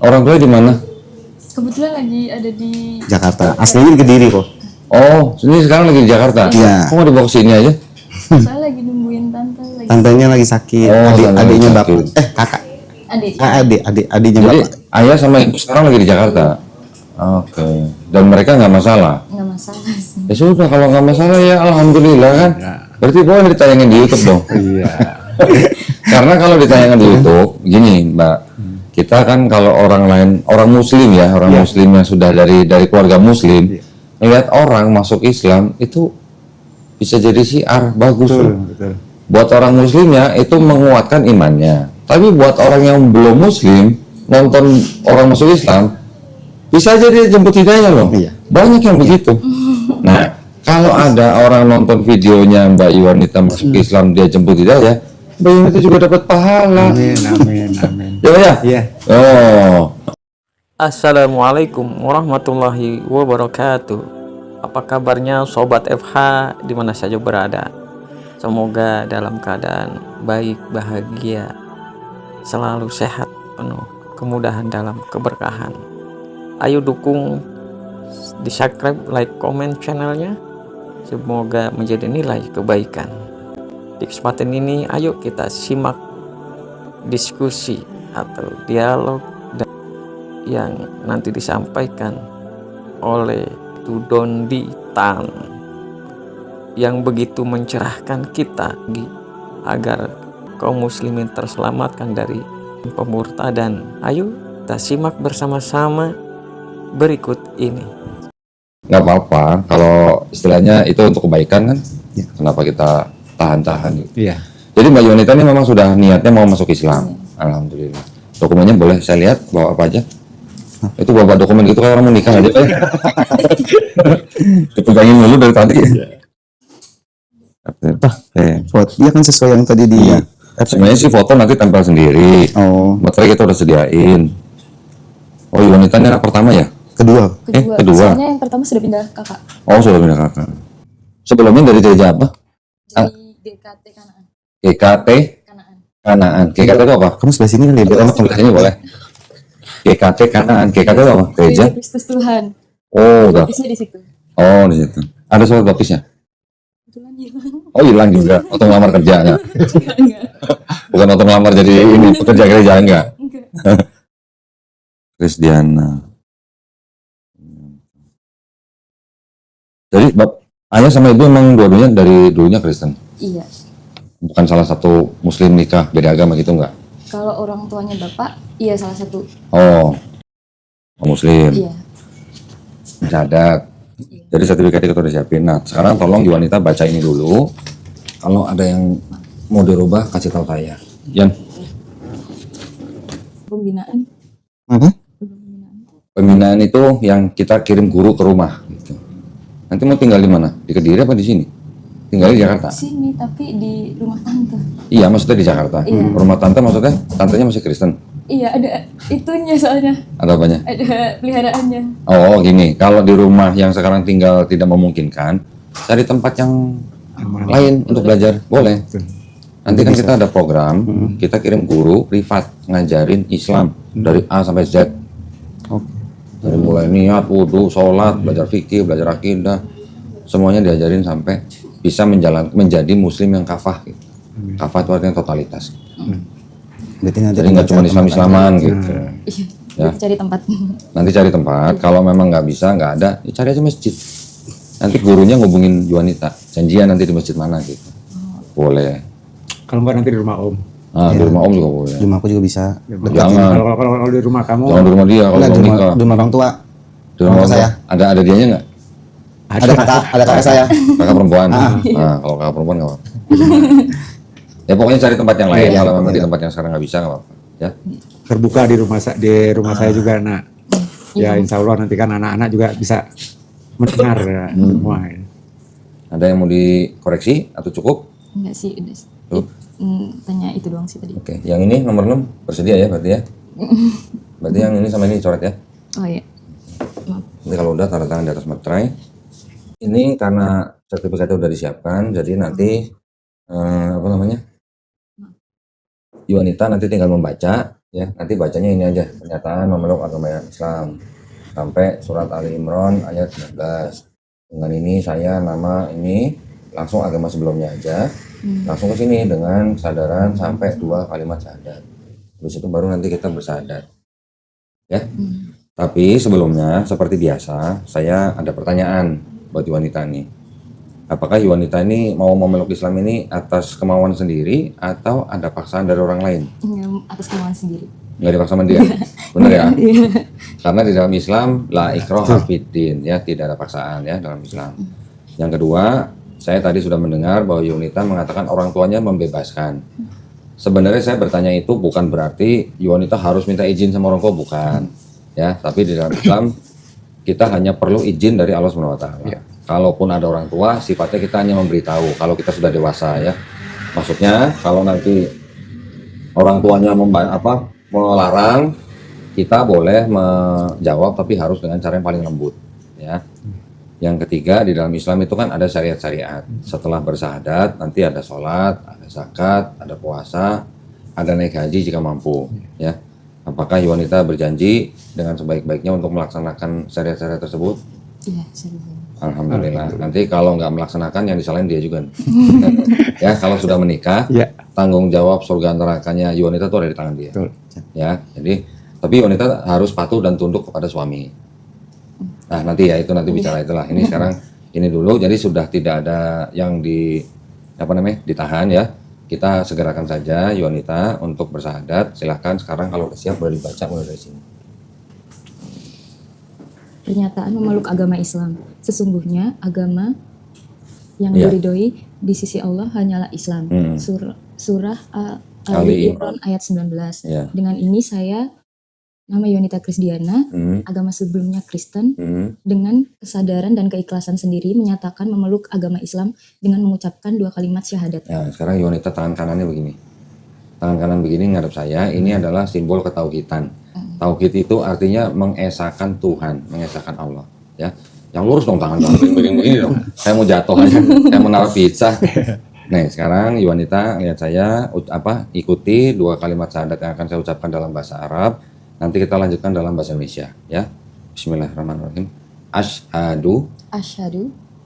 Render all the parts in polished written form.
Orang tua di mana? Kebetulan lagi ada di Jakarta. Aslinya di Kediri kok. Oh, ini sekarang lagi di Jakarta. Iya. Kok nggak dibawa ke sini aja? saya lagi nungguin tante lagi. Tantenya lagi sakit. Oh, tante Adiknya lagi bapak. sakit. Kakak. Adik. Adiknya Jadi bapak. ayah sama ibu sekarang lagi di Jakarta. Oke. Dan mereka nggak masalah. Nggak masalah sih. Ya sudah, kalau nggak masalah ya alhamdulillah kan. Berarti boleh ditayangin di YouTube dong. Iya. Karena kalau ditayangkan di YouTube, gini Mbak, kita kan kalau orang lain, orang Muslim ya, orang Muslim yang sudah dari keluarga Muslim, melihat orang masuk Islam itu bisa jadi syiar bagus loh. Betul. Buat orang Muslim ya itu menguatkan imannya. Tapi buat orang yang belum Muslim nonton orang masuk Islam, bisa jadi jemput hidayah loh. Iya. Banyak yang begitu. Nah, kalau ada orang nonton videonya Mbak Yuwanita masuk Islam dia jemput hidayah, Mbak Yuwanita juga dapat pahala. Amin. Ya, Pak, ya? Iya. Oh. Assalamualaikum warahmatullahi wabarakatuh. Apa kabarnya sobat FH di mana saja berada? Semoga dalam keadaan baik, bahagia, selalu sehat, penuh kemudahan dalam keberkahan. Ayo dukung, di subscribe, like, komen channelnya. Semoga menjadi nilai kebaikan. Di kesempatan ini ayo kita simak diskusi atau dialog yang nanti disampaikan oleh Tudondi Tan yang begitu mencerahkan kita agar kaum muslimin terselamatkan dari pemurtadan. Ayo kita simak bersama-sama berikut ini. Nggak apa-apa kalau istilahnya itu untuk kebaikan kan. Ya. Kenapa kita tahan-tahan gitu. Iya. Jadi Mbak Yuwanita ini memang sudah niatnya mau masuk Islam. Alhamdulillah. Dokumennya boleh saya lihat, bawa apa aja? Itu bawa dokumen gitu kayak orang mau nikah aja. Dipegangin dulu dari tadi. Dia kan sesuai yang tadi di. Sebenarnya sih foto nanti tempel sendiri. Oh, Baterai kita udah sediain. Oh, Yuwanita ini anak pertama ya? kedua. Kedua. Soalnya yang pertama sudah pindah kakak Oh, sudah pindah kakak. Sebelumnya dari gereja apa? dari DKT Kanaan. GKT Kanaan. Kanaan. GKT itu apa? Kamu sebelah sini kan ya? Biar enak. Sebelah sini boleh. GKT Kanaan. GKT itu apa? Gereja? Kristus Tuhan. Oh, udah. Baptisnya di situ. Oh, di situ. Ada surat baptisnya? Kebetulan hilang. Oh, hilang juga. Atau ngelamar kerja enggak? Enggak. Bukan untuk ngelamar jadi ini pekerja gereja enggak? Enggak. Krisdiana. Jadi ayah sama ibu emang dua-duanya dari dulunya Kristen? Iya. Bukan salah satu muslim nikah beda agama gitu enggak? Kalau orang tuanya bapak, iya salah satu. Oh, muslim. Iya. Cadat. Jadi sertifikatnya kita udah siapin. Nah, sekarang tolong Yuwanita baca ini dulu. Kalau ada yang mau dirubah, kasih tahu saya. Yan, Pembinaan. Apa? pembinaan itu yang kita kirim guru ke rumah. Gitu. Nanti mau tinggal di mana? Di Kediri apa di sini? Tinggal di Jakarta? Sini tapi di rumah tante. Iya, maksudnya di Jakarta. Iya. Rumah tante maksudnya? Tantenya masih Kristen? Iya ada itunya soalnya. Ada apanya? Ada peliharaannya. Oh, gini. Kalau di rumah yang sekarang tinggal tidak memungkinkan, cari tempat yang lain untuk belajar. Boleh. Nanti kan kita ada program, kita kirim guru privat ngajarin Islam dari A sampai Z. Dari mulai niat, wudhu, sholat, belajar fikih, belajar akidah, semuanya diajarin sampai bisa menjadi muslim yang kafah. Gitu. Kafah itu artinya totalitas. Jadi nggak cuma Islam-Islaman gitu. Iya. Ya. Cari tempat. Nanti cari tempat, kalau memang nggak bisa, nggak ada, ya cari aja masjid. Nanti gurunya ngubungin Yuwanita, janjian nanti di masjid mana gitu. Boleh. Kalau enggak nanti di rumah Om. Ah, di rumah Om juga boleh. Di rumah aku juga bisa. Jangan. Kalau di rumah kamu Jangan di rumah dia kalau Enggak, mau nikah. di rumah orang tua. Di rumah orang saya. Ada dianya nggak? Ada kakak saya. Kakak perempuan. Nah, kalau kakak perempuan nggak apa-apa. Ya pokoknya cari tempat yang lain. Kalau memang di tempat yang sekarang nggak bisa nggak apa-apa. Ya. terbuka di rumah saya juga, Nak. Ya insya Allah nanti kan anak-anak juga bisa mendengar semua. Ada yang mau dikoreksi atau cukup? Enggak sih, udah. Tuh. Tanya itu doang sih tadi. Oke, yang ini nomor 6 bersedia ya berarti ya? Berarti yang ini sama ini coret ya? Oh iya. Maaf. Nanti kalau udah tanda tangan di atas materai. Ini karena sertifikatnya udah disiapkan, jadi nanti apa namanya? Yuanita nanti tinggal membaca ya. Nanti bacanya ini aja, pernyataan memeluk agama Islam sampai surat Ali Imran ayat 19. Dengan ini saya nama ini langsung agama sebelumnya aja. Langsung ke sini dengan kesadaran sampai 2 kalimat syahadat. Habis itu baru nanti kita bersyahadat. Ya. Tapi sebelumnya seperti biasa saya ada pertanyaan buat Yuanita nih. Apakah Yuanita ini mau memeluk Islam ini atas kemauan sendiri atau ada paksaan dari orang lain? Atas kemauan sendiri. Nggak dipaksa sama dia, benar ya? Karena di dalam Islam la ikraha fiddin, ya, tidak ada paksaan ya dalam Islam. Yang kedua, saya tadi sudah mendengar bahwa Yuanita mengatakan orang tuanya membebaskan. Sebenarnya saya bertanya itu bukan berarti Yuanita harus minta izin sama orang tua, bukan. Ya, tapi di dalam Islam kita hanya perlu izin dari Allah SWT. Ya. Kalaupun ada orang tua, sifatnya kita hanya memberitahu kalau kita sudah dewasa ya. Maksudnya kalau nanti orang tuanya melarang, kita boleh menjawab tapi harus dengan cara yang paling lembut ya. Yang ketiga, di dalam Islam itu kan ada syariat-syariat. Setelah bersyahadat nanti ada sholat, ada zakat, ada puasa, ada naik haji jika mampu ya. Apakah Yuanita berjanji dengan sebaik-baiknya untuk melaksanakan syariat-syariat tersebut? Iya, serius. Alhamdulillah. Nanti kalau nggak melaksanakan yang disalahin dia juga. Ya, kalau sudah menikah, Ya. tanggung jawab surga nerakanya Yuanita itu ada di tangan dia. Betul. Ya, jadi tapi Yuanita harus patuh dan tunduk kepada suami. Nah, nanti ya itu nanti bicara itulah. Ini sekarang ini dulu. Jadi sudah tidak ada yang ditahan ya. Kita segerakan saja Yuanita untuk bersyahadat. Silahkan sekarang kalau udah siap boleh dibaca mulai dari sini. Pernyataan memeluk agama Islam. Sesungguhnya agama yang Iya. diridhoi di sisi Allah hanyalah Islam. Surah Ali Ali Imran ayat 19. Ya. Dengan ini saya, nama Yuanita Krisdiana, agama sebelumnya Kristen, dengan kesadaran dan keikhlasan sendiri menyatakan memeluk agama Islam dengan mengucapkan 2 kalimat syahadat. Ya, sekarang Yuanita tangan kanannya begini. Tangan kanan begini ngadep saya. Ini adalah simbol ketauhidan. Tauhid itu artinya mengesahkan Tuhan, mengesahkan Allah. Ya, yang lurus dong tangan begini dong. Saya mau jatuh aja. Saya mau naruh pizza. Nah, sekarang Yuanita lihat saya ikuti 2 kalimat syahadat yang akan saya ucapkan dalam bahasa Arab. Nanti kita lanjutkan dalam bahasa Indonesia. Ya, Bismillahirrahmanirrahim. Asyhadu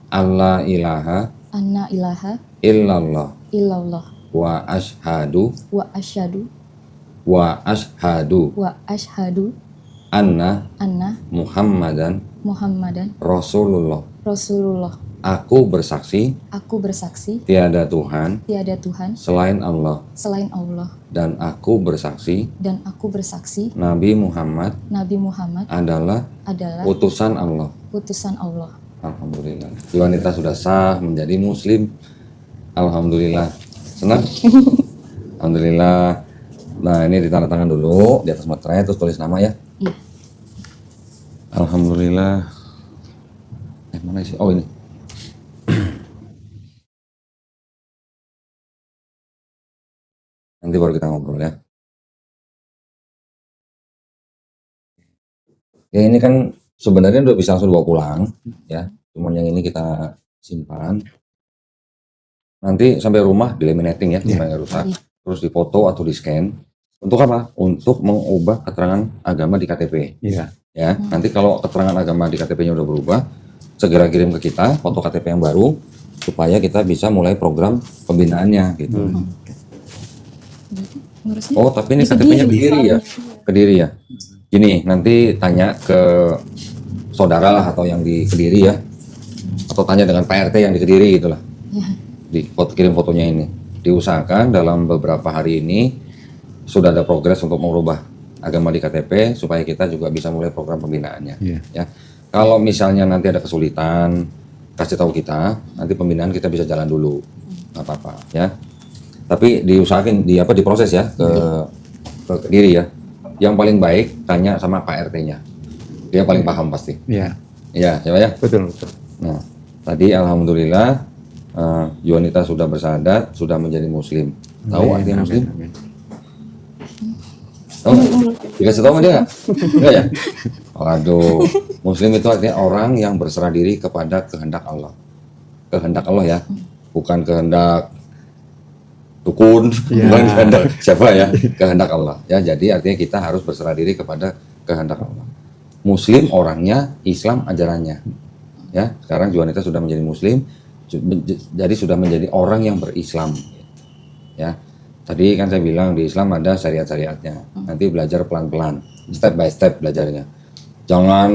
alla ilaha Anna ilaha illallah illallah wa asyhadu wa asyhadu anna anna Muhammadan Muhammadan Rasulullah. Rasulullah. Aku bersaksi Aku bersaksi tiada Tuhan tiada Tuhan selain Allah, selain Allah, dan aku bersaksi dan aku bersaksi Nabi Muhammad Nabi Muhammad adalah adalah utusan Allah. utusan Allah. Alhamdulillah. Yuanita sudah sah menjadi Muslim. Alhamdulillah. Senang? Alhamdulillah. Nah, ini ditanda tangan dulu di atas materai, terus tulis nama ya. Iya. Alhamdulillah. Mana sih? Oh, ini. Nanti baru kita ngobrol ya. Ya, ini kan sebenarnya udah bisa langsung dibawa pulang ya. Cuman yang ini kita simpan. Nanti sampai rumah di laminating ya, supaya nggak rusak. Terus difoto atau di scan. Untuk apa? Untuk mengubah keterangan agama di KTP. Iya. Ya, nanti kalau keterangan agama di KTP-nya udah berubah, segera kirim ke kita foto KTP yang baru supaya kita bisa mulai program pembinaannya gitu. Ngurusnya Oh, tapi ini KTP-nya Kediri ya? Kediri ya? Gini, nanti tanya ke saudara lah atau yang di Kediri ya. Atau tanya dengan Pak RT yang di Kediri gitu lah. Kirim fotonya ini. Diusahakan dalam beberapa hari ini sudah ada progres untuk mengubah agama di KTP supaya kita juga bisa mulai program pembinaannya. Ya. Kalau misalnya nanti ada kesulitan, kasih tahu kita, nanti pembinaan kita bisa jalan dulu. Nggak apa-apa ya. Tapi diusahakan diproses ya ke Kediri ya. Yang paling baik tanya sama Pak RT-nya. Dia paling paham pasti. Iya. Iya, coba ya. Betul. Nah, tadi alhamdulillah Yuanita sudah bersyahadat, sudah menjadi Muslim. Tahu artinya Muslim? Tahu? Dikasih tahu sama dia nggak? Enggak ya? Waduh, Muslim itu artinya orang yang berserah diri kepada kehendak Allah. Kehendak Allah ya, bukan kehendak dukun, Iya. bukan kehendak siapa ya, kehendak Allah. Ya, jadi artinya kita harus berserah diri kepada kehendak Allah. Muslim orangnya, Islam ajarannya. Ya, sekarang Juanita sudah menjadi Muslim, jadi sudah menjadi orang yang berislam. Ya, tadi kan saya bilang di Islam ada syariat-syariatnya. Nanti belajar pelan-pelan, step by step belajarnya. Jangan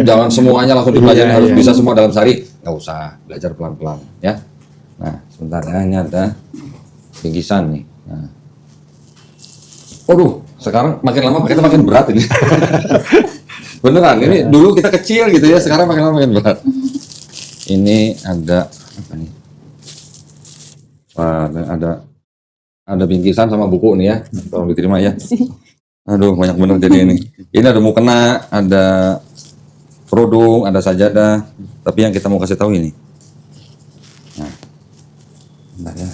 jangan semuanya langsung dipelajari, harus bisa semua dalam sehari. Nggak usah, belajar pelan-pelan. Ya. Nah, sebentar ya, ini ada bingkisan nih. Nah. Waduh, sekarang makin lama kita makin berat ini. Beneran, ini dulu kita kecil gitu ya, sekarang makin lama makin berat. Ini ada apa nih? Ada bingkisan sama buku nih ya, tolong diterima ya. Aduh, banyak bener jadi ini. Ini ada mukena, ada kerudung, ada sajadah. Tapi yang kita mau kasih tahu ini. Nah, bentar ya.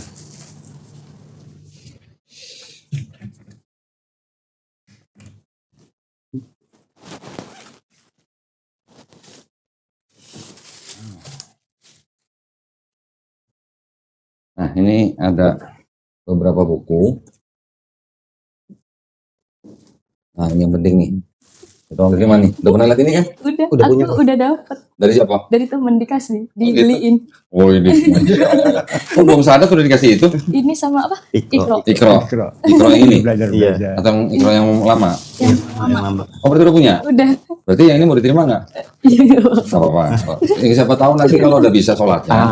Nah, ini ada beberapa buku. Nah, ini yang penting nih. Tolong terima nih. Udah pernah lihat ini kan? Udah punya. Udah dapet Dari siapa? dari temen dikasih, dibeliin. Oh, ini. Oh, belum sadar sudah dikasih itu? Ini sama apa? Ikro. Ikro. Ikro yang ini? Belajar. Atau ikro yang lama? Yang lama. Oh, berarti udah punya? Udah. Berarti yang ini mau diterima nggak? Nggak apa-apa. Siapa tahu nanti kalau udah bisa sholat ya,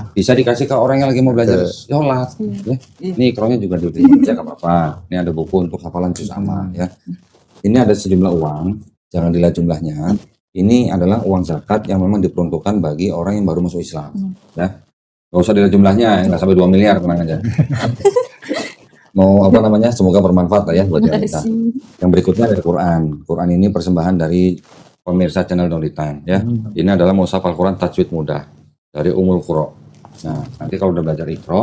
bisa dikasih ke orang yang lagi mau belajar sholat. Ya. Ini ikronya juga diterima aja, nggak apa-apa. Ini ada buku untuk hafalan juz amma ya. Ini ada sejumlah uang, jangan dilihat jumlahnya. Ini adalah uang zakat yang memang diperuntukkan bagi orang yang baru masuk Islam. Ya, nggak usah dilihat jumlahnya, nggak sampai 2 miliar, tenang aja. Mau apa namanya? Semoga bermanfaat lah ya buat kita. Yang berikutnya dari Quran. Quran ini persembahan dari pemirsa channel Dolitan ya. Ini adalah mushaf Al-Quran tajwid mudah dari Ummul Qura. Nah, nanti kalau udah belajar Iqra,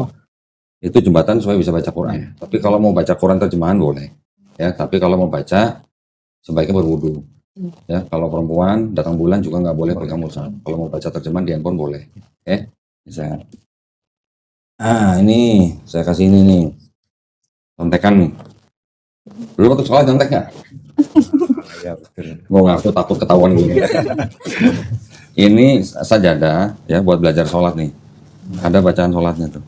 itu jembatan supaya bisa baca Quran. Tapi kalau mau baca Quran terjemahan boleh. Ya, tapi kalau mau baca sebaiknya berwudu. Ya, kalau perempuan datang bulan juga nggak boleh pegang mushaf. Kalau mau baca terjemahan di handphone boleh. Oke, bisa. Ini saya kasih ini nih. Contekan nih. Dulu waktu sekolah contek nggak? Iya, betul. Gue ngaku takut ketahuan gue. Ini sajadah ya buat belajar sholat nih. Ada bacaan sholatnya tuh.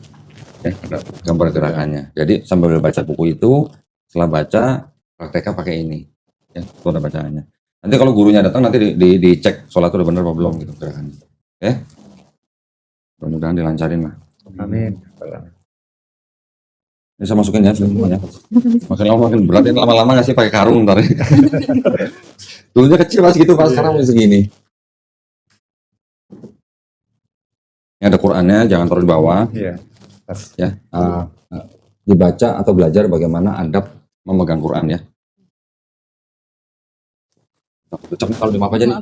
Ya, ada gambar gerakannya. Jadi sambil baca buku itu, setelah baca prakteknya pakai ini. Ya, itu ada bacaannya. Nanti kalau gurunya datang nanti dicek sholat itu udah bener apa belum gitu gerakannya. Oke? Mudah-mudahan dilancarin lah. Amin. Ini saya masukin ya semuanya. Makin lama makin berat, ini lama-lama ngasih pakai karung ntar. Dulunya kecil pas gitu, pas sekarang masih segini. Ini ada Qurannya, jangan taruh di bawah. Iya. Ya, dibaca atau belajar bagaimana adab memegang Quran ya. Cocok kalau di maaf aja nih.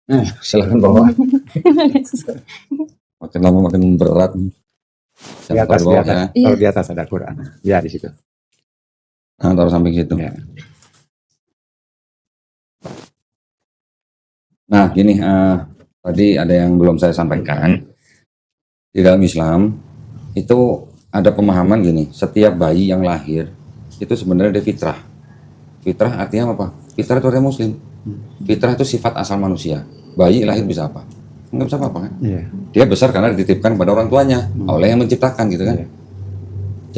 Nah, silakan bawa. Makin lama makin berat. Di atas, Taruh di bawah atas. ya. Kalau di atas ada Quran. Ya di situ. Nah, taruh samping situ. Ya. Nah, gini, tadi ada yang belum saya sampaikan. Di dalam Islam, itu ada pemahaman gini, setiap bayi yang lahir, itu sebenarnya dia fitrah. Fitrah artinya apa? Fitrah itu artinya muslim. Fitrah itu sifat asal manusia. Bayi lahir bisa apa? Nggak bisa apa-apa kan? Iya. Dia besar karena dititipkan kepada orang tuanya, oleh yang menciptakan gitu kan. Iya.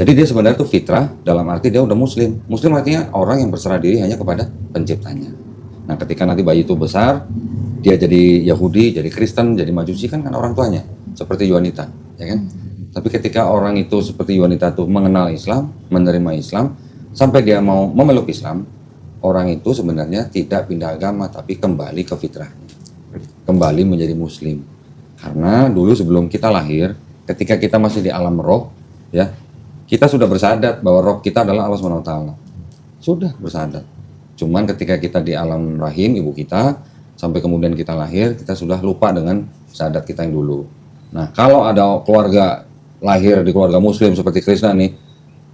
Jadi dia sebenarnya itu fitrah dalam arti dia udah muslim. Muslim artinya orang yang berserah diri hanya kepada penciptanya. Nah, ketika nanti bayi itu besar, dia jadi Yahudi, jadi Kristen, jadi Majusi kan orang tuanya, seperti wanita, ya kan? Tapi ketika orang itu seperti wanita itu mengenal Islam, menerima Islam, sampai dia mau memeluk Islam, orang itu sebenarnya tidak pindah agama, tapi kembali ke fitrahnya, kembali menjadi Muslim. Karena dulu sebelum kita lahir, ketika kita masih di alam roh, ya, kita sudah bersahadat bahwa roh kita adalah Allah SWT. Sudah bersahadat. Cuman ketika kita di alam rahim ibu kita, sampai kemudian kita lahir, kita sudah lupa dengan syahadat kita yang dulu. Nah, kalau ada keluarga lahir di keluarga muslim seperti Krishna nih,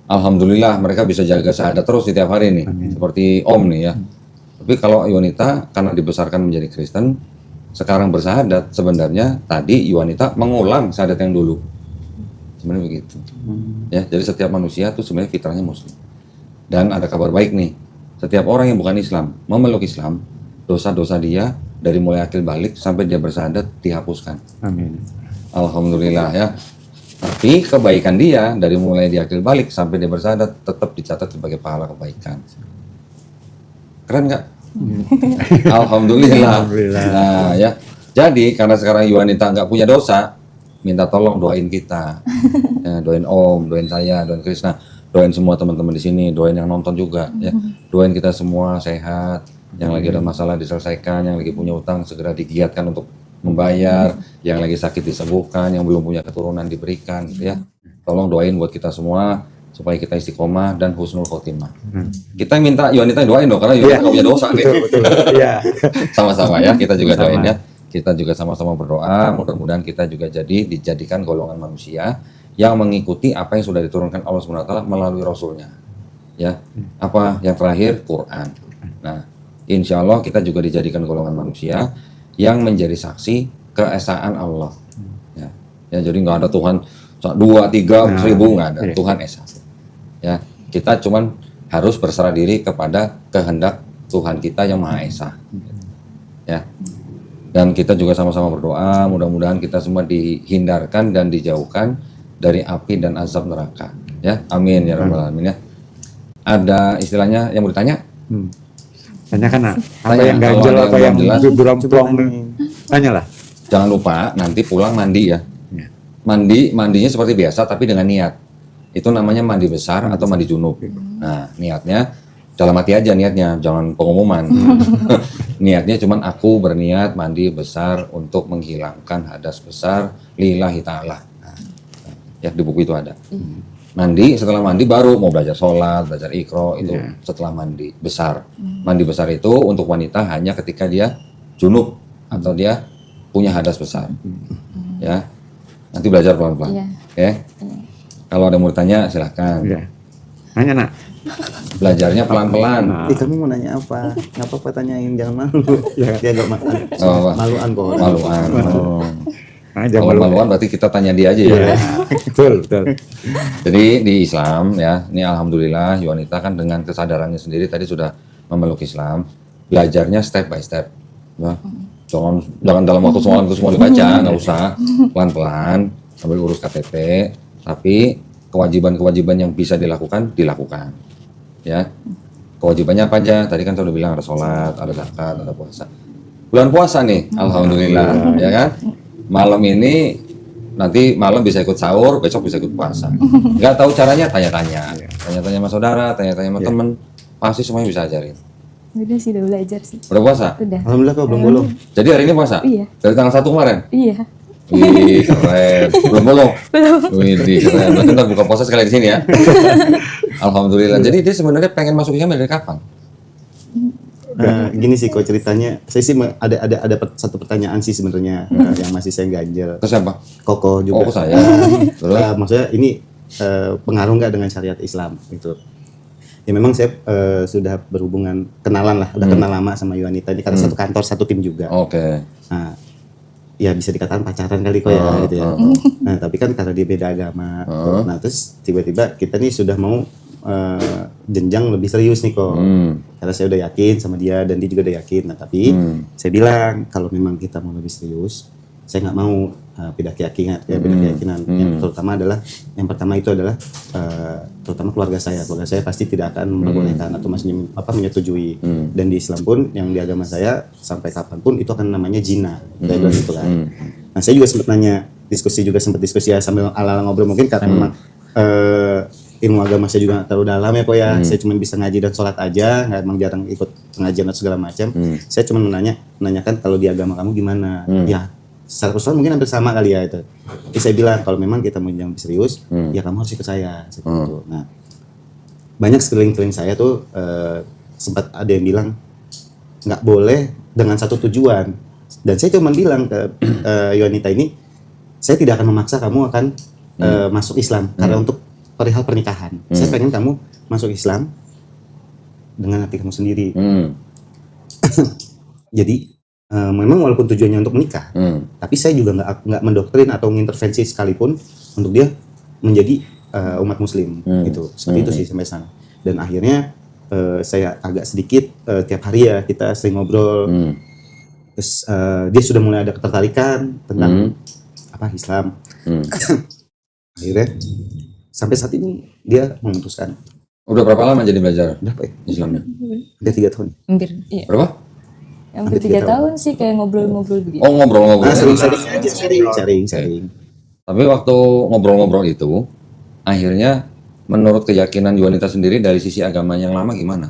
alhamdulillah mereka bisa jaga syahadat terus setiap hari nih. Seperti Om nih ya. Tapi kalau Yunita karena dibesarkan menjadi Kristen, sekarang bersyahadat, sebenarnya tadi Yunita mengulang syahadat yang dulu. Sebenarnya begitu. Ya, jadi setiap manusia itu sebenarnya fitrahnya Muslim. Dan ada kabar baik nih, setiap orang yang bukan Islam memeluk Islam, dosa-dosa dia dari mulai akil balik sampai dia bersyahadat dihapuskan. Amin. Alhamdulillah ya. Tapi kebaikan dia dari mulai dia akil balik sampai dia bersyahadat tetap dicatat sebagai pahala kebaikan. Keren nggak? Alhamdulillah. Alhamdulillah. Nah ya. Jadi karena sekarang Yuanita nggak punya dosa, minta tolong doain kita. Ya, doain Om, doain saya, doain Krisna, doain semua teman-teman di sini, doain yang nonton juga. Ya, doain kita semua sehat. Yang lagi ada masalah diselesaikan, yang lagi punya utang segera digiatkan untuk membayar, yang lagi sakit disembuhkan, yang belum punya keturunan diberikan, gitu ya. Tolong doain buat kita semua supaya kita istiqomah dan husnul khotimah. Kita minta Yuanita doain dong, karena Yuanita nggak punya dosa nih. Betul. Iya. Sama-sama ya, kita juga Sama. doain ya. Kita juga sama-sama berdoa, mudah-mudahan kita juga dijadikan golongan manusia yang mengikuti apa yang sudah diturunkan Allah SWT melalui Rasulnya. Ya, apa yang terakhir Quran. Nah, insya Allah kita juga dijadikan golongan manusia yang menjadi saksi keesaan Allah. Ya, jadi nggak ada Tuhan 2, 3, 1000 nggak ada. Iya. Tuhan esa. Ya, kita cuman harus berserah diri kepada kehendak Tuhan kita yang Maha Esa. Ya. Dan kita juga sama-sama berdoa, mudah-mudahan kita semua dihindarkan dan dijauhkan dari api dan azab neraka. Ya, amin ya rabbal alamin ya. Ada istilahnya yang mau ditanya? Tanyakan nak. Apa Tanya, yang kalau ganjel, ada apa yang yang belum jelas, belum plong. Tanyalah. Jangan lupa nanti pulang mandi ya. Ya. Mandinya seperti biasa tapi dengan niat. Itu namanya mandi besar atau mandi junub. Nah, niatnya dalam hati aja niatnya, jangan pengumuman. Niatnya cuman aku berniat mandi besar untuk menghilangkan hadas besar lillahi ta'ala. Nah, ya di buku itu ada. Mandi, setelah mandi baru mau belajar sholat, belajar iqra itu setelah mandi besar. Mandi besar itu untuk wanita hanya ketika dia junub atau dia punya hadas besar. Ya, nanti belajar pelan-pelan. Iya. Oke? Kalau ada yang mau tanya silahkan. Iya. Nanya nak. Belajarnya pelan-pelan. Kamu mau nanya apa? Nggak apa-apa tanyain, jangan malu. Ya. Dia nggak malu. Oh, Maluan kok. Maluan. Oh. Nah, Kalau maluan berarti kita tanya dia aja ya. Betul. Jadi di Islam ya, ini alhamdulillah Yuanita kan dengan kesadarannya sendiri tadi sudah memeluk Islam. Belajarnya step by step. Ya. Jangan dalam waktu semalam itu semua dibaca, nggak usah. Pelan-pelan sambil urus KTP. Tapi kewajiban-kewajiban yang bisa dilakukan. Ya, kewajibannya apa aja? Tadi kan saya udah bilang ada sholat, ada zakat, ada puasa. Bulan puasa nih, alhamdulillah, ya kan? Malam ini nanti malam bisa ikut sahur, besok bisa ikut puasa. Nggak tahu caranya, tanya-tanya sama saudara, tanya-tanya sama temen, pasti semuanya bisa ajarin. Udah sih, udah belajar sih. Udah puasa? Udah. Alhamdulillah kok belum bolong. Jadi hari ini puasa? Iya. Dari tanggal 1 kemarin? Iya. Wih, keren. Belum. Wih, keren. Berarti ntar buka puasa sekali di sini ya. Alhamdulillah. Jadi dia sebenarnya pengen masuk Islam dari kapan? Gini sih kok ceritanya. Saya sih ada satu pertanyaan sih sebenarnya yang masih saya ganjel. Ke siapa? Koko juga. Oh, saya. Terus? Maksudnya ini pengaruh nggak dengan syariat Islam gitu? Ya memang saya sudah berhubungan kenalan lah, udah kenal lama sama Yuanita ini karena satu kantor, satu tim juga. Oke. Nah, ya bisa dikatakan pacaran kali kok ya gitu ya. Nah, tapi kan karena dia beda agama. Nah, terus tiba-tiba kita nih sudah mau jenjang lebih serius nih kok. Karena saya udah yakin sama dia dan dia juga udah yakin. Nah, tapi saya bilang kalau memang kita mau lebih serius, saya nggak mau beda keyakinan. Yang pertama itu adalah terutama keluarga saya. Keluarga saya pasti tidak akan memperbolehkan atau masih menyetujui. Dan di Islam pun, yang di agama saya sampai kapanpun itu akan namanya zina. Saya bilang gitu kan. Nah, saya juga sempat sempat diskusi ya sambil ala-ala ngobrol mungkin karena memang ilmu agama saya juga nggak terlalu dalam ya kok ya. Saya cuma bisa ngaji dan sholat aja, nggak emang jarang ikut pengajian atau segala macam. Saya cuma menanyakan kalau di agama kamu gimana. Ya secara personal mungkin hampir sama kali ya itu. Jadi saya bilang kalau memang kita mau yang serius, ya kamu harus ikut saya. Gitu. Nah, banyak sekeliling saya tuh sempat ada yang bilang nggak boleh dengan satu tujuan. Dan saya cuma bilang ke Yuanita ini, saya tidak akan memaksa kamu akan masuk Islam karena untuk perihal pernikahan. Saya pengen kamu masuk Islam dengan hati kamu sendiri. Jadi memang walaupun tujuannya untuk menikah, tapi saya juga nggak mendoktrin atau mengintervensi sekalipun untuk dia menjadi umat Muslim gitu. Seperti itu sih sampai sana. Dan akhirnya saya agak sedikit tiap hari ya kita sering ngobrol. Terus dia sudah mulai ada ketertarikan tentang apa Islam. Akhirnya sampai saat ini dia memutuskan. Udah berapa lama jadi belajar Berapa ya? Islamnya? Udah 3 tahun. Hampir, iya. Berapa? Hampir 3 tahun sih kayak ngobrol-ngobrol begitu. Oh, ngobrol-ngobrol. Sering. Tapi waktu ngobrol-ngobrol itu, akhirnya menurut keyakinan Yuanita sendiri dari sisi agamanya yang lama gimana?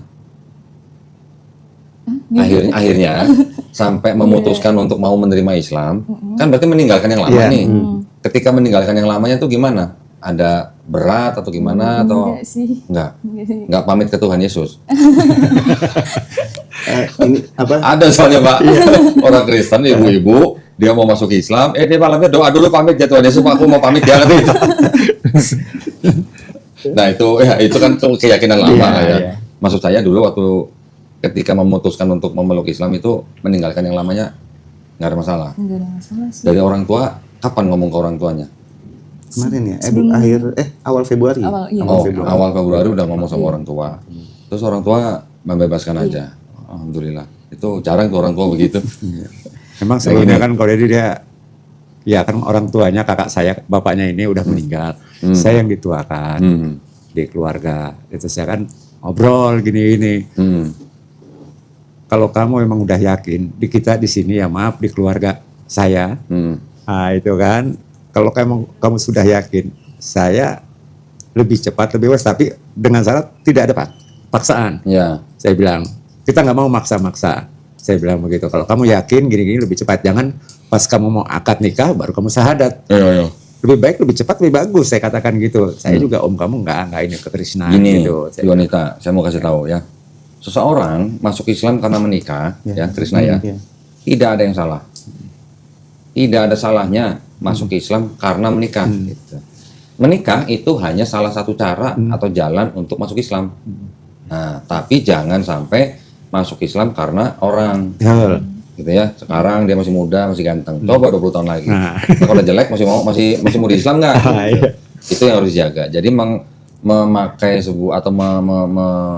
Akhirnya sampai memutuskan untuk mau menerima Islam, kan berarti meninggalkan yang lama nih. Ketika meninggalkan yang lamanya tuh gimana? Ada berat atau gimana atau Enggak sih. enggak pamit ke Tuhan Yesus? Ini apa? Ada soalnya Pak, orang Kristen ibu-ibu dia mau masuk Islam, dia malamnya doa dulu pamit ya Tuhan Yesus, Pak, aku mau pamit ya gitu. Nah itu kan keyakinan lama ya. Maksud saya dulu waktu ketika memutuskan untuk memeluk Islam itu meninggalkan yang lamanya nggak ada masalah. Enggak ada masalah sih. Dari orang tua kapan ngomong ke orang tuanya? Kemarin ya, awal Februari. Awal Februari udah ngomong sama orang tua. Terus orang tua membebaskan aja. Alhamdulillah. Itu jarang tuh orang tua begitu. Memang sebelumnya kan kalau dia ya kan orang tuanya kakak saya bapaknya ini udah meninggal. Saya yang dituakan di keluarga. Itu saya kan ngobrol gini-gini. Kalau kamu memang udah yakin di kita di sini ya maaf di keluarga saya. Nah itu kan kalau kamu sudah yakin saya lebih cepat lebih tapi dengan syarat tidak ada paksaan. Ya. Saya bilang kita nggak mau maksa-maksa. Saya bilang begitu. Kalau kamu yakin gini-gini lebih cepat. Jangan pas kamu mau akad nikah baru kamu syahadat. Iya. Lebih baik lebih cepat lebih bagus. Saya katakan gitu. Saya juga kamu nggak ini ketrisnaan Gini, gitu. Yuanita, saya mau kasih tahu ya. Seseorang masuk Islam karena menikah, ya Krisna ya, tidak ada yang salah. Tidak ada salahnya masuk Islam karena menikah. Gitu. Menikah itu hanya salah satu cara atau jalan untuk masuk Islam. Nah, tapi jangan sampai masuk Islam karena orang. Gitu ya. Sekarang dia masih muda, masih ganteng. Coba 20 tahun lagi. Kalau jelek masih mau di Islam nggak? Itu yang harus dijaga. Jadi memakai sebuah atau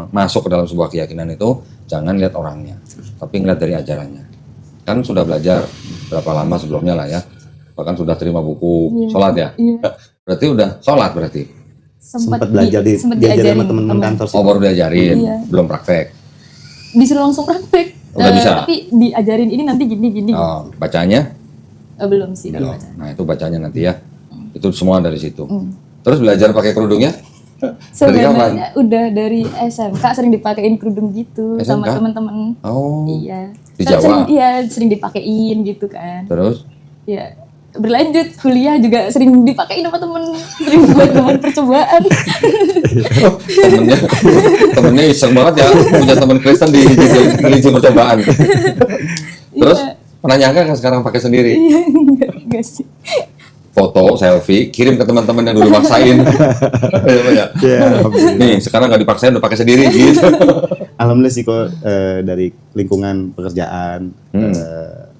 masuk ke dalam sebuah keyakinan itu jangan lihat orangnya, tapi ngeliat dari ajarannya. Kan sudah belajar berapa lama sebelumnya lah ya, bahkan sudah terima buku sholat ya. Berarti udah sholat berarti. Sempat belajar diajarin sama teman-teman kantor sih. Oh baru diajarin, belum praktek. Disuruh langsung praktek. Udah bisa. Tapi diajarin ini nanti gini. Oh, bacanya? Belum sih. Belum. Nah itu bacanya nanti ya. Itu semua dari situ. Terus belajar pakai kerudungnya? Sebenarnya udah dari SMK sering dipakein kerudung gitu sama teman-teman. Oh. Iya. Di Jawa? Sering dipakein gitu kan. Terus? Ya berlanjut kuliah juga sering dipakein sama temen, sering buat teman percobaan. temennya iseng banget ya punya teman Kristen di gereja percobaan. Terus pernah nyangka kan sekarang pakai sendiri? Iya, enggak sih. Foto, selfie, kirim ke teman-teman yang dulu maksain. Nih, sekarang nggak dipaksain, udah pakai sendiri gitu. Alhamdulillah sih kok dari lingkungan pekerjaan,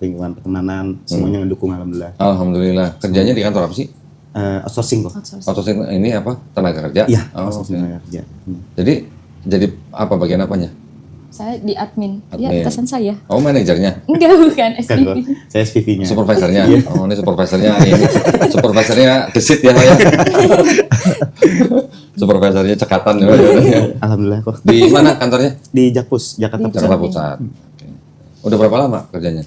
lingkungan pertemanan, semuanya mendukung alhamdulillah. Alhamdulillah. Kerjanya di kantor apa sih? Outsourcing kok. Outsourcing ini apa? Tenaga kerja? Iya, Okay. outsourcing tenaga kerja. Jadi apa bagian apanya? Saya di admin. Ya, atasan saya. Oh, manajernya? Enggak, bukan SPV. Saya SPV-nya. Supervisornya? Oh, ini supervisornya. Supervisornya gesit ya, Pak ya? Supervisornya cekatan ya. Alhamdulillah kok. Di mana kantornya? Di Jakpus, Jakarta Pusat. Jakarta Pusat. Oke. Udah berapa lama kerjanya?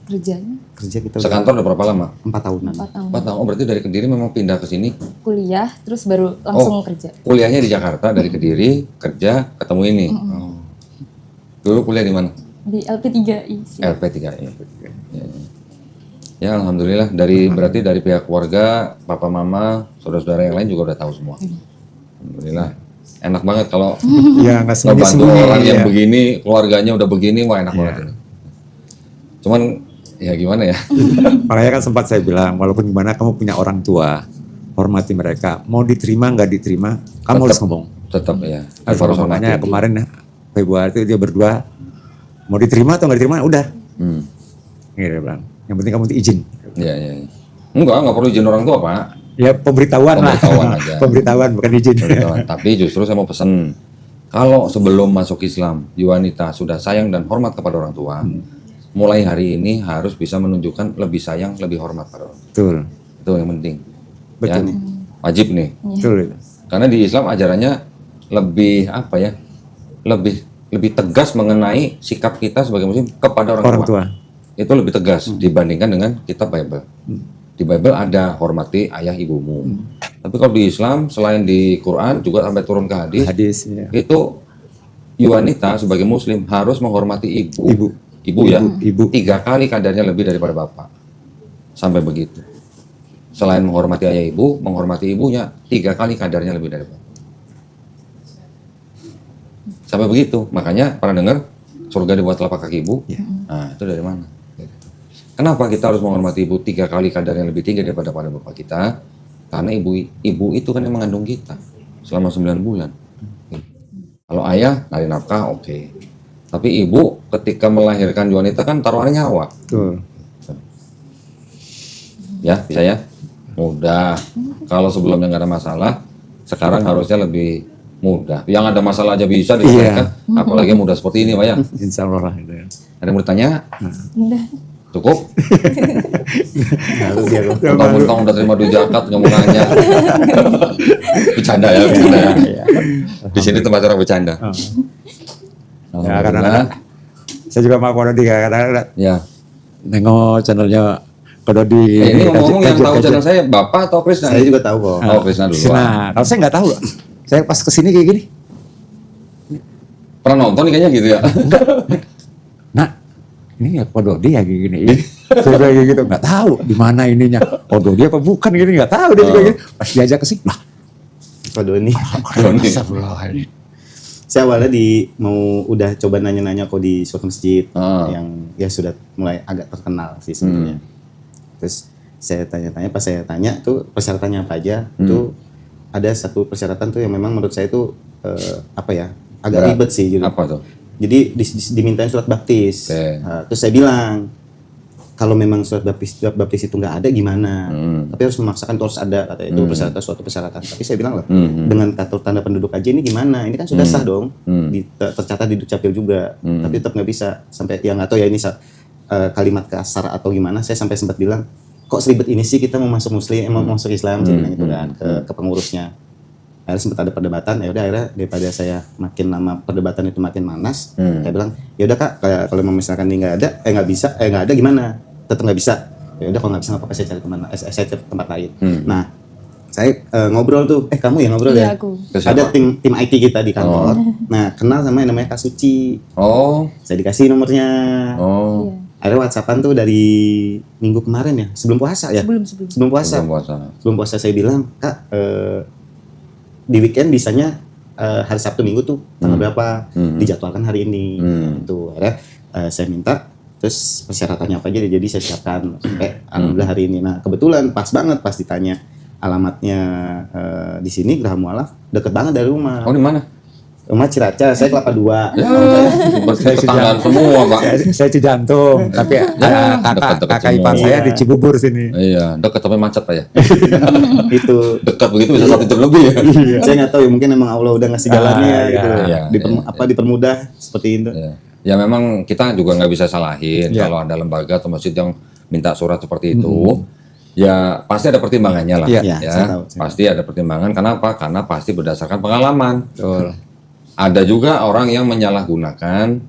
Kerja kita Sekantor udah berapa lama? 4 tahunan. 4 tahun. 4 tahun. Oh, berarti dari Kediri memang pindah ke sini. Kuliah, terus baru langsung kerja. Kuliahnya di Jakarta, dari Kediri, kerja, ketemu ini. Oh. Dulu kuliah di mana? Di LP3I sih. LP3I. Ya, alhamdulillah berarti dari pihak keluarga, papa mama, saudara-saudara yang lain juga udah tahu semua. Alhamdulillah. Enak banget kalau ya nggak ngebantu orang yang begini, keluarganya udah begini, wah enak banget ini. Cuman ya gimana ya? Makanya kan sempat saya bilang, walaupun gimana kamu punya orang tua, hormati mereka. Mau diterima nggak diterima, kamu harus ngomong. Tetap ya. Makanya kemarin Februari itu dia berdua mau diterima atau nggak diterima udah. Hmm. Gitu dia bilang. Yang penting kamu izin. Iya, iya. Nggak perlu izin orang tua, Pak. Ya pemberitahuan Pemberitahuan lah. aja. Pemberitahuan bukan izin. Pemberitahuan. Tapi justru saya mau pesen, kalau sebelum masuk Islam, wanita sudah sayang dan hormat kepada orang tua, mulai hari ini harus bisa menunjukkan lebih sayang, lebih hormat pada orang tua. Betul. Itu yang penting. Betul. Ya, wajib nih. Betul. Karena di Islam ajarannya lebih apa ya? Lebih tegas mengenai sikap kita sebagai muslim kepada orang tua. Itu lebih tegas dibandingkan dengan kitab Bible. Di Bible ada hormati ayah ibumu. Tapi kalau di Islam selain di Quran juga sampai turun ke hadis, Ya. itu wanita sebagai muslim harus menghormati ibu. Ibu ya. Ibu. 3 kali kadarnya lebih daripada bapak. Sampai begitu. Selain menghormati ayah ibu, menghormati ibunya 3 kali kadarnya lebih dari bapak. Sampai begitu. Makanya pernah dengar surga di bawah telapak kaki ibu? Ya. Nah, itu dari mana? Kenapa kita harus menghormati ibu 3 kali kadarnya lebih tinggi daripada bapak kita? Karena ibu itu kan yang mengandung kita selama 9 bulan. Kalau ayah nari nafkah oke. Tapi ibu ketika melahirkan wanita kan taruhannya nyawa. Betul. Ya, bisa ya? Mudah. Kalau sebelumnya nggak ada masalah, sekarang harusnya lebih mudah. Yang ada masalah aja bisa diselesaikan, apalagi mudah seperti ini, Pak ya. Insya Allah itu ya. Ada yang mau ditanya? Udah. Cukup? Lalu dia Mentang-mentang udah terima duit zakat nggak mau nanya. Bercanda ya, bercanda ya. Di sini tempat orang bercanda. Ya kadang-kadang saya juga mau Kododi kadang-kadang Ya. nengok channelnya Kododi. Ini ngomong yang tahu channel saya Bapak atau Krisna? saya juga tahu kok. Oh, Krisna dulu. Nah, kalau saya nggak tahu, saya pas kesini kayak gini. Pernah nonton nih kayaknya gitu ya? Nah, ini ya Kododi ya kayak gini. Saya bilang kayak gitu, nggak tahu di mana ininya. Kododi apa bukan gini nggak tahu dia juga gini. Pas diajak ke sini, lah. Kodoni. Astagfirullahaladzim. Saya awalnya mau udah coba nanya-nanya kok di suatu masjid yang ya sudah mulai agak terkenal sih sebenarnya. Terus saya tanya-tanya, pas saya tanya tuh persyaratannya apa aja, tuh ada satu persyaratan tuh yang memang menurut saya itu apa ya agak Berat. ribet sih gitu. Apa tuh? Jadi dimintain surat baptis. Oke. Terus saya bilang kalau memang surat baptis itu nggak ada gimana? Tapi harus memaksakan itu harus ada, katanya itu persyaratan suatu persyaratan. Tapi saya bilang lah, dengan kartu tanda penduduk aja ini gimana? Ini kan sudah sah dong, tercatat di Dukcapil juga, tapi tetap nggak bisa sampai yang nggak tahu ya ini kalimat kasar atau gimana? Saya sampai sempat bilang, kok seribet ini sih kita mau masuk Muslim, mau masuk Islam, saya bilang gitu kan ke pengurusnya. Akhirnya sempat ada perdebatan, ya udah akhirnya daripada saya makin lama perdebatan itu makin panas, saya bilang ya udah Kak, kalau misalkan ini nggak ada, nggak ada gimana? Tetap nggak bisa. Ya udah kalau nggak bisa nggak apa-apa, saya cari saya cari tempat lain. Nah, saya ngobrol tuh, kamu yang ngobrol Iya, ya? aku. Ada tim IT kita di kantor. Nah, kenal sama yang namanya Kak Suci. Oh. Saya dikasih nomornya. Oh. Akhirnya WhatsAppan tuh dari minggu kemarin ya, sebelum puasa ya? Sebelum puasa. Sebelum puasa saya bilang, Kak, di weekend bisanya hari Sabtu Minggu tuh tanggal berapa? Dijadwalkan hari ini. Tuh, akhirnya saya minta, terus persyaratannya apa aja, jadi saya siapkan sampai alhamdulillah hari ini. Nah, kebetulan pas banget pas ditanya alamatnya di sini Geraha Mualaf, deket banget dari rumah. Oh, di mana? Rumah Ciracas, saya Kelapa 2. Saya tetanggaan semua, Pak. Saya Cijantung, tapi dekat-dekat kakak ipar semua. saya di Cibubur sini. Iya, dekat tapi macet Pak ya. Itu Dekat begitu bisa 1 jam lebih ya. saya nggak tahu ya, mungkin emang Allah udah ngasih jalannya gitu. iya, Dipermudah seperti itu. Ya. Ya memang kita juga nggak bisa salahin Ya. kalau ada lembaga atau masjid yang minta surat seperti itu. Ya pasti ada pertimbangannya lah. Iya, saya tahu, saya Pasti ada pertimbangan. Kenapa? Karena pasti berdasarkan pengalaman. Betul. Ada juga orang yang menyalahgunakan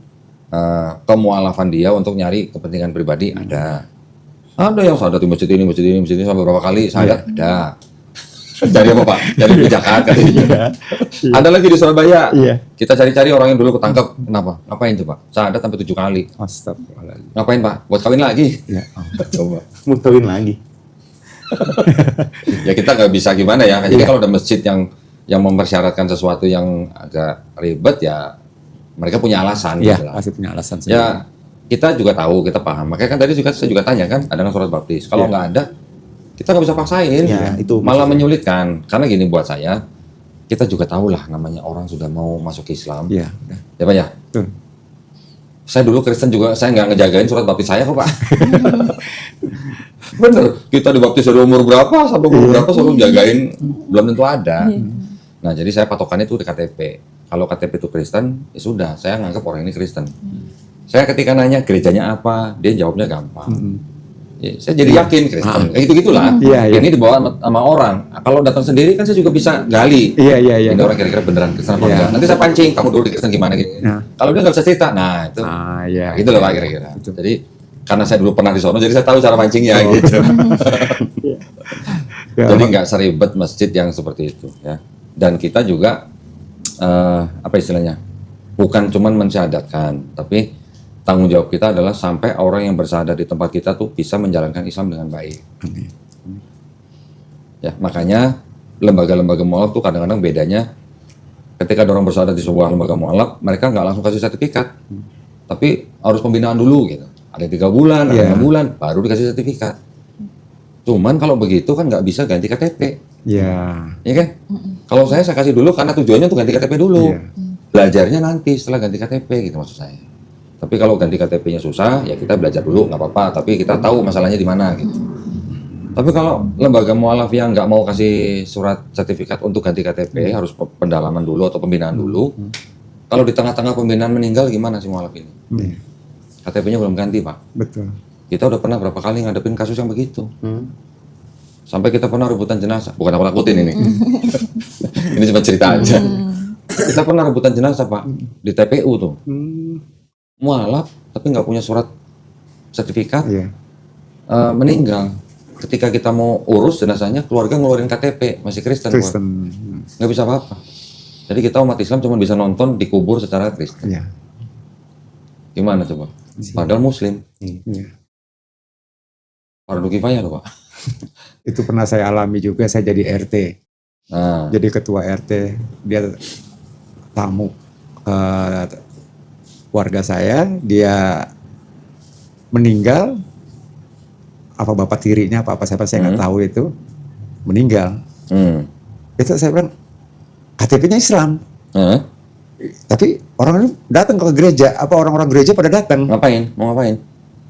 kemualafan dia untuk nyari kepentingan pribadi. Ada yang sadat di masjid ini sampai berapa kali sadat ada. Dari apa Pak? Dari Jakarta. Ada lagi di Surabaya. Iya. Kita cari-cari orang yang dulu ketangkep. Kenapa? Ngapain tuh Pak? Sadat sampai 7 kali. Astagfirullahaladzim. Ngapain Pak? Buat kawin lagi. Ya. Coba. Mau kawin lagi. Ya kita nggak bisa gimana ya. Jadi kalau ada masjid yang mempersyaratkan sesuatu yang agak ribet ya mereka punya alasan. Iya, gitu lah. pasti punya alasan Ya sendiri. kita juga tahu, kita paham. Makanya kan tadi saya juga tanya kan, ada surat baptis. Kalau nggak ada, kita nggak bisa paksain. Ya, itu malah maksudnya. menyulitkan. Karena gini buat saya, kita juga tahu lah namanya orang sudah mau masuk Islam. Iya, Ya Pak ya. Betul. Saya dulu Kristen juga, saya nggak ngejagain surat baptis saya kok Pak. Bener, kita dibaptis dari umur berapa sampai umur berapa selalu jagain, belum tentu ada. Nah jadi saya patokannya itu di KTP. Kalau KTP itu Kristen, ya sudah, saya nganggap orang ini Kristen. Saya ketika nanya gerejanya apa, dia jawabnya gampang. Ya, saya jadi yakin Kristen. Kayak gitu-gitulah. Ini dibawa sama orang. Kalau datang sendiri kan saya juga bisa gali. Iya. Ini orang kira-kira beneran Kristen apa enggak. Nanti saya pancing, kamu dulu di Kristen gimana gitu. Kalau dia nggak bisa cerita, nah itu. Gitu loh Pak kira-kira. Jadi karena saya dulu pernah di sono, jadi saya tahu cara pancingnya gitu. Jadi nggak seribet masjid yang seperti itu ya. Dan kita juga apa istilahnya? Bukan cuman mensyahadatkan, tapi tanggung jawab kita adalah sampai orang yang bersyahadat di tempat kita tuh bisa menjalankan Islam dengan baik. Ya, makanya lembaga-lembaga mualaf tuh kadang-kadang bedanya ketika ada orang bersyahadat di sebuah lembaga mualaf, mereka nggak langsung kasih sertifikat, tapi harus pembinaan dulu gitu. Ada 3 bulan, ada 6 bulan, baru dikasih sertifikat. Cuman kalau begitu kan nggak bisa ganti KTP. Iya kan? Kalau saya kasih dulu karena tujuannya untuk ganti KTP dulu. Belajarnya nanti setelah ganti KTP gitu maksud saya. Tapi kalau ganti KTP-nya susah, ya kita belajar dulu nggak apa-apa. Tapi kita tahu masalahnya di mana gitu. Tapi kalau lembaga mualaf yang nggak mau kasih surat sertifikat untuk ganti KTP, harus pendalaman dulu atau pembinaan dulu. Kalau di tengah-tengah pembinaan meninggal gimana sih mualaf ini? KTP-nya belum ganti Pak. Betul. Kita udah pernah berapa kali ngadepin kasus yang begitu. Sampai kita pernah rebutan jenazah. Bukan aku nakutin ini. Ini cuma cerita aja. Kita pernah rebutan jenazah Pak di TPU tuh. Mualaf tapi nggak punya surat sertifikat. Meninggal. Ketika kita mau urus jenazahnya, keluarga ngeluarin KTP masih Kristen. Nggak bisa apa-apa. Jadi kita umat Islam cuma bisa nonton dikubur secara Kristen. Gimana coba? Padahal Muslim. Fardu kifayah loh Pak. Itu pernah saya alami juga, saya jadi RT. Jadi ketua RT, dia tamu ke warga saya, dia meninggal, apa bapak tirinya, apa siapa saya nggak tahu itu, meninggal. Itu saya bilang, KTP-nya Islam. Tapi orang ini datang ke gereja, apa orang-orang gereja pada datang. Ngapain? Mau ngapain?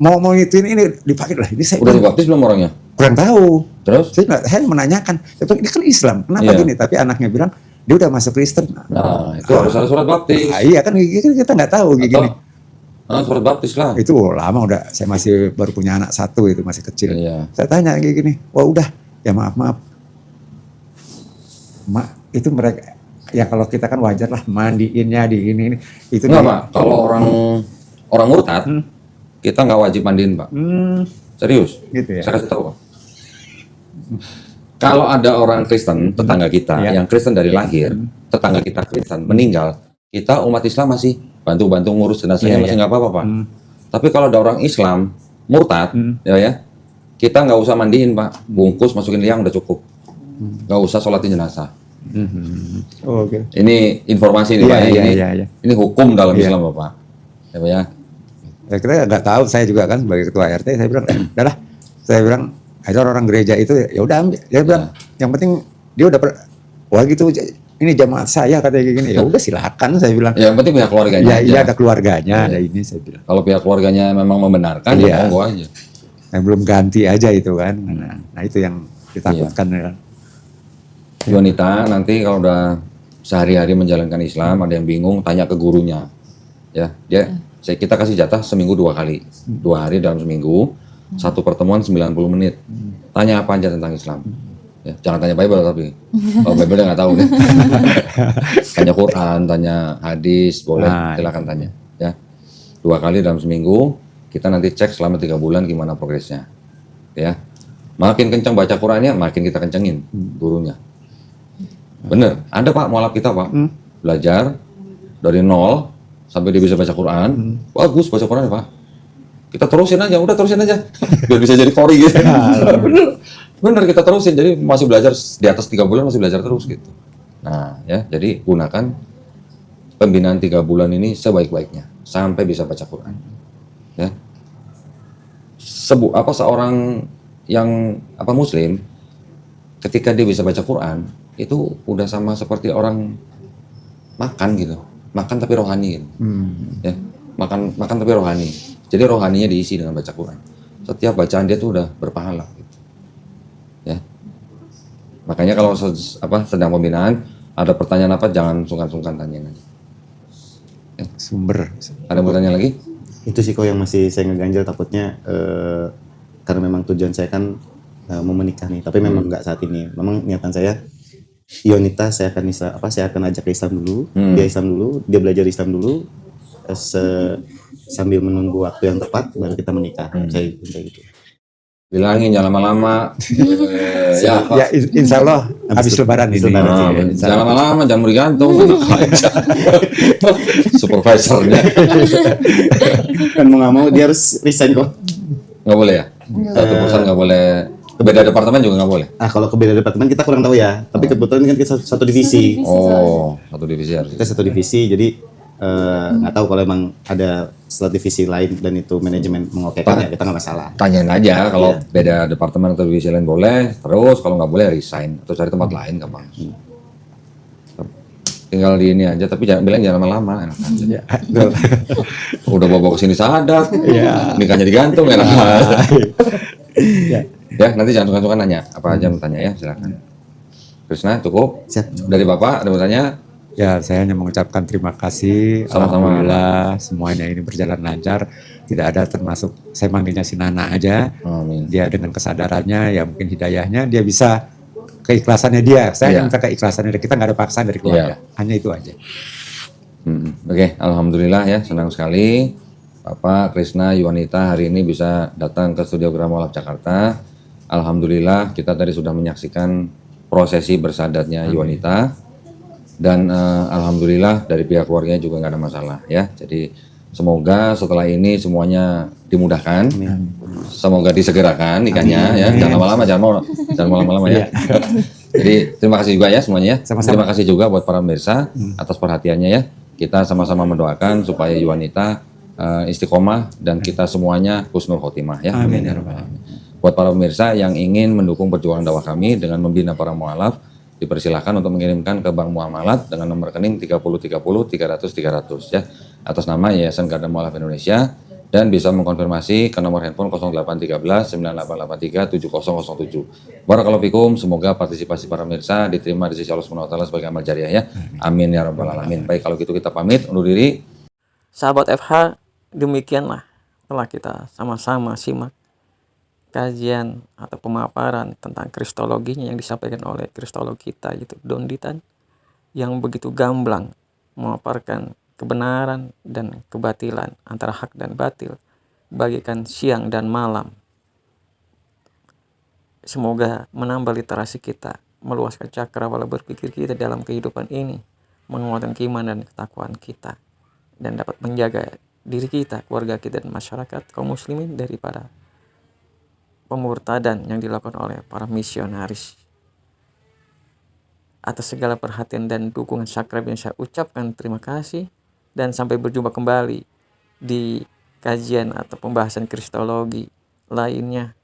Mau ituin ini dipakai lah. Ini saya udah dibaptis belum orangnya? Kurang tahu. Terus? Saya menanyakan, ini kan Islam, kenapa gini? Tapi anaknya bilang, dia udah masuk Kristen. Nah, itu harus ada surat baptis. Iya kan kita nggak tahu gini. Surat baptis lah. Itu lama udah, saya masih baru punya anak 1 itu masih kecil. Saya tanya kayak gini, wah udah, ya maaf. Itu mereka, ya kalau kita kan wajar lah mandiinnya di ini. Itu nggak Pak, kalau orang murtad, kita nggak wajib mandiin Pak. Serius? Gitu ya. Saya kasih tahu Pak. Kalau ada orang Kristen, tetangga kita, yang Kristen dari lahir, tetangga kita Kristen, meninggal, kita umat Islam masih bantu-bantu ngurus jenazahnya, masih nggak apa-apa Pak. Tapi kalau ada orang Islam, murtad, ya, kita nggak usah mandiin Pak, bungkus, masukin liang udah cukup. Nggak usah sholatin jenazah. Ini informasi nih Pak, ini hukum dalam Islam Bapak. Ya. Kita nggak tahu, saya juga kan sebagai ketua RT, saya bilang, udahlah, saya bilang, ada orang gereja itu, ya udah ambil. Dia bilang, yang penting dia udah wah gitu, ini jamaah saya katanya kayak gini. Ya udah silakan, saya bilang. Yang penting pihak keluarganya. Iya ada keluarganya, ada ini saya bilang. Kalau pihak keluarganya memang membenarkan, ya monggo aja. Yang belum ganti aja itu kan. Nah itu yang ditakutkan kan. Wanita nanti kalau udah sehari-hari menjalankan Islam, ada yang bingung, tanya ke gurunya. Ya, kita kasih jatah seminggu 2 kali, 2 hari dalam seminggu, 1 pertemuan 90 menit. Tanya apa aja tentang Islam. Ya, jangan tanya Bible tapi, kalau Bible dia nggak tahu deh. Tanya Quran, tanya hadis, boleh, silakan tanya. Ya, 2 kali dalam seminggu, kita nanti cek selama 3 bulan gimana progresnya. Ya, makin kencang baca Qurannya, makin kita kencengin gurunya. Bener, ada Pak mualaf kita Pak, belajar dari 0 sampai dia bisa baca Quran, bagus baca Quran Pak. Kita terusin aja, udah terusin aja, biar bisa jadi qori gitu. Bener kita terusin, jadi masih belajar di atas 3 bulan masih belajar terus gitu. Nah ya, jadi gunakan pembinaan 3 bulan ini sebaik-baiknya sampai bisa baca Quran. Ya, seorang yang Muslim, ketika dia bisa baca Quran itu udah sama seperti orang makan gitu. Makan tapi rohani gitu. Ya. makan tapi rohani. Jadi rohaninya diisi dengan baca Quran. Setiap bacaan dia tuh udah berpahala. Gitu. Ya. Makanya kalau sedang pembinaan ada pertanyaan apa jangan sungkan-sungkan tanya nanti. Sumber. Ada yang mau tanya lagi? Itu sih kok yang masih saya ngeganjel, takutnya karena memang tujuan saya kan mau menikah nih, tapi memang nggak saat ini. Memang niatan saya Yonita saya akan ajak ke Islam dulu, dia belajar Islam dulu, sambil menunggu waktu yang tepat baru kita menikah. Saya kayak gitu. Bilangin jangan lama-lama. Ya, insya Allah habis lebaran ini. Jangan lama-lama, jangan bergantung. Supervisornya. Kan mau nggak mau dia harus resign kok. Nggak boleh ya? Satu perusahaan nggak boleh. Beda departemen juga nggak boleh. Kalau ke beda departemen kita kurang tahu ya. Tapi kebetulan kan kita satu divisi. Oh, satu divisi harus. Kita satu divisi, jadi nggak tahu kalau emang ada setelah divisi lain dan itu manajemen mengokekan ya kita nggak masalah. Tanyain aja kalau beda departemen atau divisi lain boleh. Terus kalau nggak boleh resign atau cari tempat lain gampang. Tinggal di ini aja, tapi jangan bilang jangan lama-lama. Enak aja. Ya, Udah bawa ke sini sadat, nikahnya digantung enak. Ya, nanti jangan sungkan-sungkan nanya. Apa aja mau tanya ya, silakan. Krishna, cukup? Siap. Dari Bapak, ada mau tanya? Ya, saya hanya mengucapkan terima kasih. Sama-sama. Alhamdulillah semuanya ini berjalan lancar. Tidak ada termasuk saya manggilnya si Nana aja. Amin. Dia dengan kesadarannya, ya mungkin hidayahnya dia bisa keikhlasannya dia. Saya minta keikhlasannya dia. Kita nggak ada paksaan dari keluarga. Hanya itu aja. Oke, alhamdulillah ya, senang sekali Bapak Krishna Yuwanita hari ini bisa datang ke Studio Grama Lab Jakarta. Alhamdulillah kita tadi sudah menyaksikan prosesi bersadatnya Yuwanita. Dan alhamdulillah dari pihak keluarganya juga nggak ada masalah ya. Jadi semoga setelah ini semuanya dimudahkan. Semoga disegerakan nikahnya ya. Jangan lama-lama, jangan lama-lama ya. Jadi terima kasih juga ya semuanya ya. Terima kasih juga buat para pemirsa atas perhatiannya ya. Kita sama-sama mendoakan supaya Yuwanita istiqomah dan kita semuanya husnul khotimah ya. Amin ya rabbal alamin. Buat para pemirsa yang ingin mendukung perjuangan dakwah kami dengan membina para mualaf, dipersilahkan untuk mengirimkan ke Bank Muamalat dengan nomor rekening 3030 300 300 ya atas nama Yayasan Garda Mualaf Indonesia, dan bisa mengkonfirmasi ke nomor handphone 0813 9883 7007. Barakallahu fikum, semoga partisipasi para pemirsa diterima di sisi Allah Subhanahu wa taala sebagai amal jariah ya. Amin ya rabbal alamin. Baik, kalau gitu kita pamit undur diri. Sahabat FH, demikianlah telah kita sama-sama simak kajian atau pemaparan tentang kristologinya yang disampaikan oleh kristolog kita, yaitu Don Ditan, yang begitu gamblang memaparkan kebenaran dan kebatilan antara hak dan batil, bagikan siang dan malam. Semoga menambah literasi kita, meluaskan cakrawala berpikir kita dalam kehidupan ini, menguatkan keimanan dan ketakwaan kita, dan dapat menjaga diri kita, keluarga kita, dan masyarakat kaum muslimin daripada pemurtadan yang dilakukan oleh para misionaris. Atas segala perhatian dan dukungan sakrab yang saya ucapkan terima kasih, dan sampai berjumpa kembali di kajian atau pembahasan kristologi lainnya.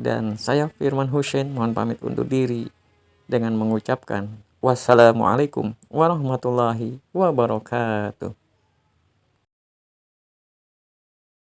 Dan saya Firman Hussein mohon pamit undur diri dengan mengucapkan wassalamualaikum warahmatullahi wabarakatuh.